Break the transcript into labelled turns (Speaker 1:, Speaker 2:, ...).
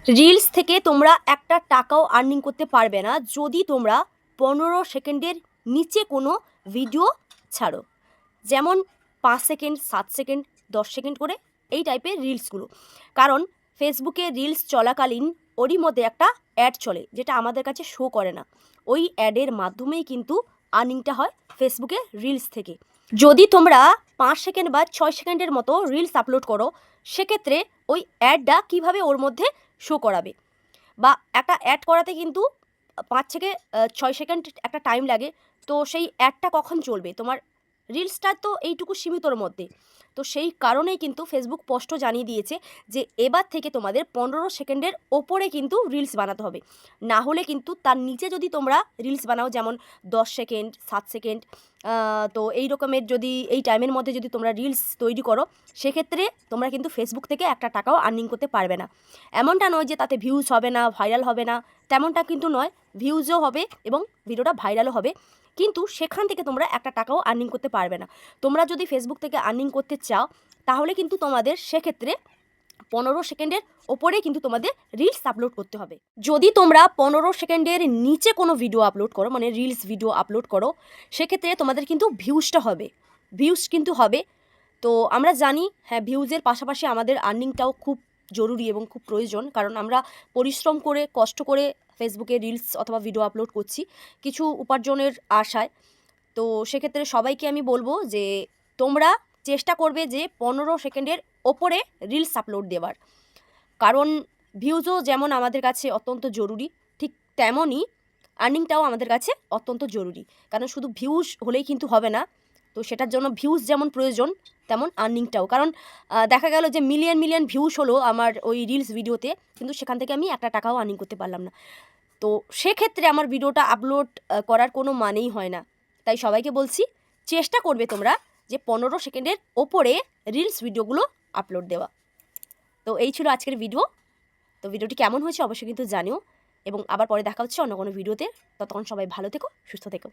Speaker 1: Reels থেকে তোমরা একটা টাকাও আর্নিং করতে পারবে না যদি তোমরা 15 সেকেন্ডের নিচে কোনো ভিডিও ছাড়ো। যেমন 5 সেকেন্ড, 7 সেকেন্ড, 10 সেকেন্ড করে এই টাইপের রিলসগুলো। কারণ ফেসবুকে রিলস চলাকালীন ওরই মধ্যে একটা অ্যাড চলে, যেটা আমাদের কাছে শো করে না। ওই অ্যাডের মাধ্যমেই কিন্তু আর্নিংটা হয় ফেসবুকে রিলস থেকে। যদি তোমরা 5 সেকেন্ড বা 6 সেকেন্ডের মতো রিলস আপলোড করো, সেক্ষেত্রে ওই অ্যাডটা কিভাবে ওর মধ্যে শো করাবে, বা একটা অ্যাড করাতে কিন্তু 5 থেকে 6 সেকেন্ড একটা টাইম লাগে। তো সেই অ্যাডটা কখন চলবে? তোমার রিলসটা তো এইটুকু সীমিতর মধ্যে। তো সেই কারণেই কিন্তু ফেসবুক স্পষ্ট জানিয়ে দিয়েছে যে এবার থেকে তোমাদের 15 সেকেন্ডের ওপরে কিন্তু রিলস বানাতে হবে। না হলে কিন্তু তার নিচে যদি তোমরা রিলস বানাও, যেমন 10 সেকেন্ড, 7 সেকেন্ড, তো এই রকমের যদি এই টাইমের মধ্যে যদি তোমরা রিলস তৈরি করো, সেক্ষেত্রে তোমরা কিন্তু ফেসবুক থেকে একটা টাকাও আর্নিং করতে পারবে না। এমনটা নয় যে তাতে ভিউজ হবে না, ভাইরাল হবে না, তেমনটা কিন্তু নয়। ভিউজও হবে এবং ভিডিওটা ভাইরালও হবে, কিন্তু সেখান থেকে তোমরা একটা টাকাও আর্নিং করতে পারবে না। তোমরা যদি ফেসবুক থেকে আর্নিং করতে চাও, তাহলে কিন্তু তোমাদের সেক্ষেত্রে 15 সেকেন্ডের ওপরে কিন্তু তোমাদের রিলস আপলোড করতে হবে। যদি তোমরা 15 সেকেন্ডের নিচে কোনো ভিডিও আপলোড করো, মানে রিলস ভিডিও আপলোড করো, সেক্ষেত্রে তোমাদের কিন্তু ভিউজটা হবে, ভিউজ কিন্তু হবে। তো আমরা জানি, হ্যাঁ, ভিউজের পাশাপাশি আমাদের আর্নিংটাও খুব জরুরি এবং খুব প্রয়োজন, কারণ আমরা পরিশ্রম করে কষ্ট করে ফেসবুকে রিলস অথবা ভিডিও আপলোড করছি কিছু উপার্জনের আশায়। তো সেক্ষেত্রে সবাইকে আমি বলবো যে তোমরা চেষ্টা করবে যে 15 সেকেন্ডের ওপরে রিলস আপলোড দেওয়ার। কারণ ভিউজও যেমন আমাদের কাছে অত্যন্ত জরুরি, ঠিক তেমনই আর্নিংটাও আমাদের কাছে অত্যন্ত জরুরি। কারণ শুধু ভিউজ হলেই কিন্তু হবে না। তো সেটার জন্য ভিউজ যেমন প্রয়োজন, তেমন আর্নিংটাও। কারণ দেখা গেল যে মিলিয়ন মিলিয়ন ভিউজ হলো আমার ওই রিলস ভিডিওতে, কিন্তু সেখান থেকে আমি একটা টাকাও আর্নিং করতে পারলাম না। তো সেক্ষেত্রে আমার ভিডিওটা আপলোড করার কোনো মানেই হয় না। তাই সবাইকে বলছি, চেষ্টা করবে তোমরা যে 15 সেকেন্ডের ওপরে রিলস ভিডিওগুলো আপলোড দেওয়া। তো এই ছিল আজকের ভিডিও। তো ভিডিওটি কেমন হয়েছে অবশ্যই কিন্তু জানিও, এবং আবার পরে দেখা হচ্ছে অন্য কোনো ভিডিওতে। ততক্ষণ সবাই ভালো থেকো, সুস্থ থেকো।